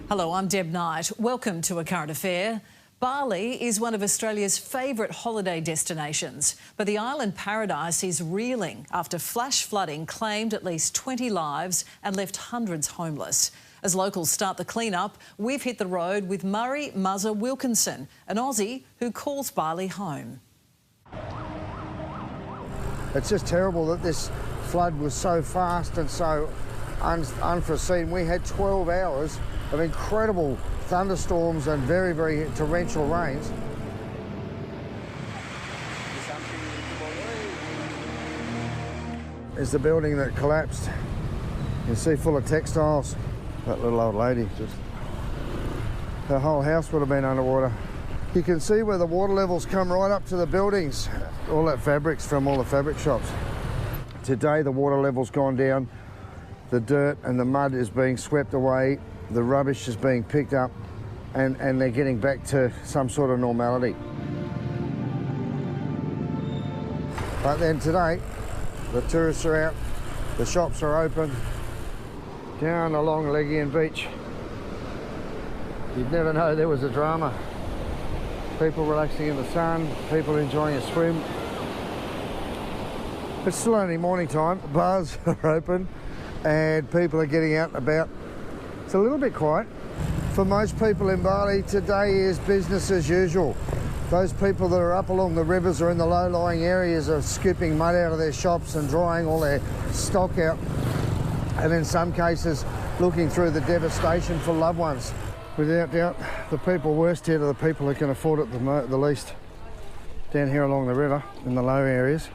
Hello, I'm Deb Knight. Welcome to A Current Affair. Bali is one of Australia's favourite holiday destinations, but the island paradise is reeling after flash flooding claimed at least 20 lives and left hundreds homeless. As locals start the clean-up, we've hit the road with Murray Wilkinson, an Aussie who calls Bali home. It's just terrible that this flood was so fast and so unforeseen. We had 12 hours of incredible thunderstorms and very, very torrential rains. There's the building that collapsed. You can see full of textiles. That little old lady, her whole house would have been underwater. You can see where the water levels come right up to the buildings. All that fabric's from all the fabric shops. Today the water level's gone down. The dirt and the mud is being swept away. The rubbish is being picked up and they're getting back to some sort of normality. But then today, the tourists are out, the shops are open, down along Legian Beach. You'd never know there was a drama. People relaxing in the sun, people enjoying a swim. It's still only morning time, bars are open and people are getting out and about. It's a little bit quiet. For most people in Bali, today is business as usual. Those people that are up along the rivers or in the low-lying areas are scooping mud out of their shops and drying all their stock out. And in some cases, looking through the devastation for loved ones. Without doubt, the people worst hit are the people who can afford it the least. Down here along the river, in the low areas,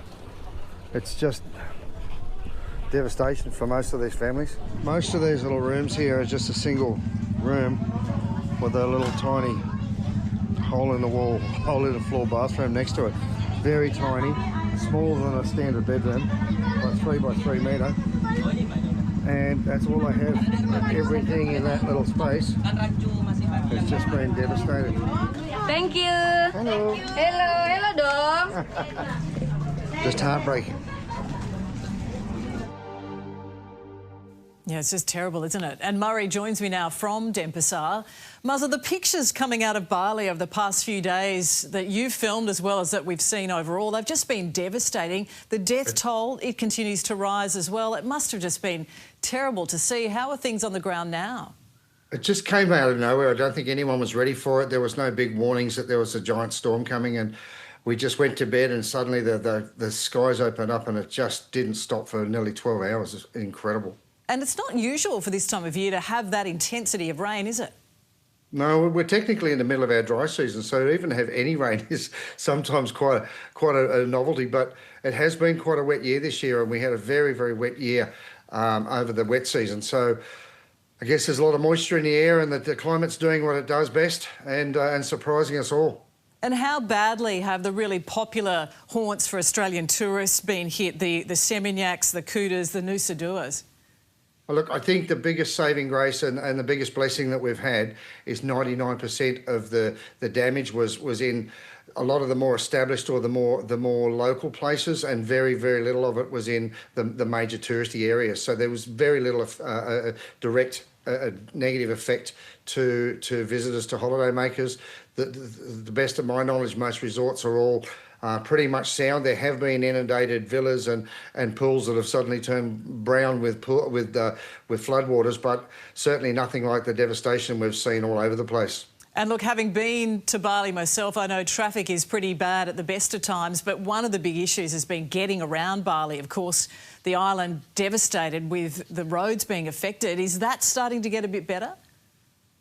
it's just devastation for most of these families. Most of these little rooms here are just a single room with a little tiny hole in the wall, hole in the floor bathroom next to it. Very tiny, smaller than a standard bedroom, like 3 by 3 metre. And that's all I have. Everything in that little space has just been devastated. Thank you. Hello. Hello, dong. Just heartbreaking. Yeah, it's just terrible, isn't it? And Murray joins me now from Denpasar. Muzza, the pictures coming out of Bali over the past few days that you've filmed as well as that we've seen overall, they've just been devastating. The death toll, it continues to rise as well. It must have just been terrible to see. How are things on the ground now? It just came out of nowhere. I don't think anyone was ready for it. There was no big warnings that there was a giant storm coming, and we just went to bed and suddenly the skies opened up and it just didn't stop for nearly 12 hours. It's incredible. And it's not usual for this time of year to have that intensity of rain, is it? No, we're technically in the middle of our dry season, so even to have any rain is sometimes quite a novelty. But it has been quite a wet year this year, and we had a very, very wet year over the wet season. So I guess there's a lot of moisture in the air, and the climate's doing what it does best and surprising us all. And how badly have the really popular haunts for Australian tourists been hit? The Seminyaks, the Kutas, the Nusa Duas? Well, look, I think the biggest saving grace and the biggest blessing that we've had is 99% of the damage was in a lot of the more established or the more local places, and very, very little of it was in the major touristy areas. So there was very little direct negative effect to visitors, to holidaymakers. The best of my knowledge, most resorts are all pretty much sound. There have been inundated villas and pools that have suddenly turned brown with floodwaters, but certainly nothing like the devastation we've seen all over the place. And look, having been to Bali myself, I know traffic is pretty bad at the best of times, but one of the big issues has been getting around Bali. Of course, the island devastated with the roads being affected. Is that starting to get a bit better?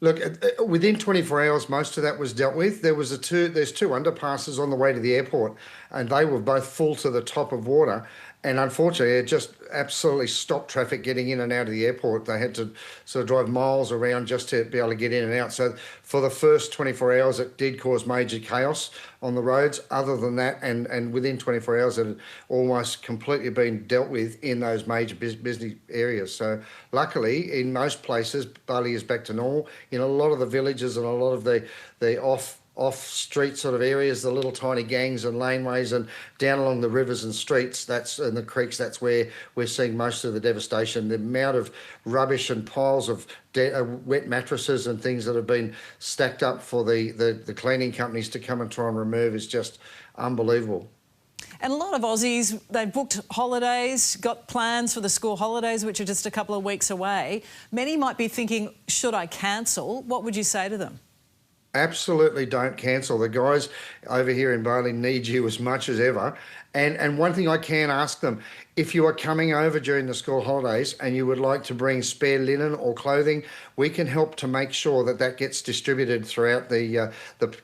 Look, within 24 hours, most of that was dealt with. There's two underpasses on the way to the airport, and they were both full to the top of water. And unfortunately, it just absolutely stopped traffic getting in and out of the airport. They had to sort of drive miles around just to be able to get in and out. So for the first 24 hours, it did cause major chaos on the roads. Other than that, and within 24 hours, it had almost completely been dealt with in those major busy areas. So luckily, in most places, Bali is back to normal. In a lot of the villages and a lot of the off-street sort of areas, the little tiny gangs and laneways, and down along the rivers and streets, and the creeks, that's where we're seeing most of the devastation. The amount of rubbish and piles of wet mattresses and things that have been stacked up for the cleaning companies to come and try and remove is just unbelievable. And a lot of Aussies, they've booked holidays, got plans for the school holidays, which are just a couple of weeks away. Many might be thinking, should I cancel? What would you say to them? Absolutely don't cancel. The guys over here in Bali need you as much as ever. And one thing I can ask them, if you are coming over during the school holidays and you would like to bring spare linen or clothing, we can help to make sure that that gets distributed throughout the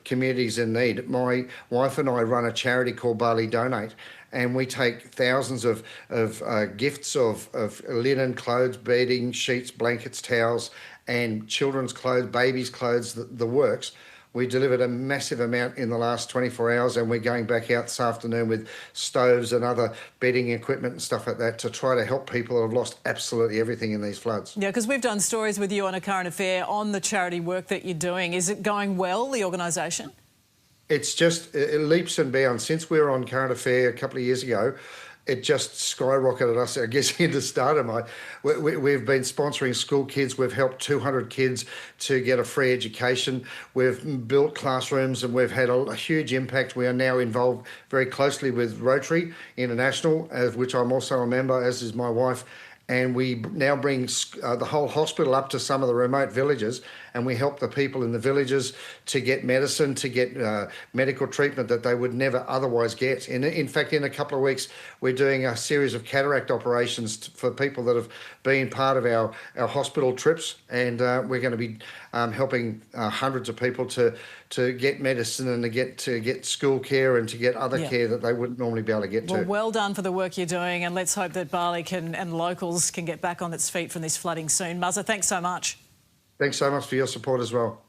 communities in need. My wife and I run a charity called Bali Donate, and we take thousands of gifts of linen, clothes, bedding, sheets, blankets, towels, and children's clothes, babies' clothes, the works. We delivered a massive amount in the last 24 hours, and we're going back out this afternoon with stoves and other bedding equipment and stuff like that to try to help people who have lost absolutely everything in these floods. Yeah, because we've done stories with you on A Current Affair on the charity work that you're doing. Is it going well, the organisation? It's just leaps and bounds. Since we were on Current Affair a couple of years ago, it just skyrocketed us, I guess, into stardom. We've been sponsoring school kids. We've helped 200 kids to get a free education. We've built classrooms, and we've had a huge impact. We are now involved very closely with Rotary International, of which I'm also a member, as is my wife. And we now bring the whole hospital up to some of the remote villages, and we help the people in the villages to get medicine, to get medical treatment that they would never otherwise get. In fact, in a couple of weeks, we're doing a series of cataract operations for people that have been part of our hospital trips, and we're going to be helping hundreds of people to get medicine and to get school care and to get other care that they wouldn't normally be able to get to. Well done for the work you're doing, and let's hope that Bali and locals can get back on its feet from this flooding soon. Muzza, thanks so much. Thanks so much for your support as well.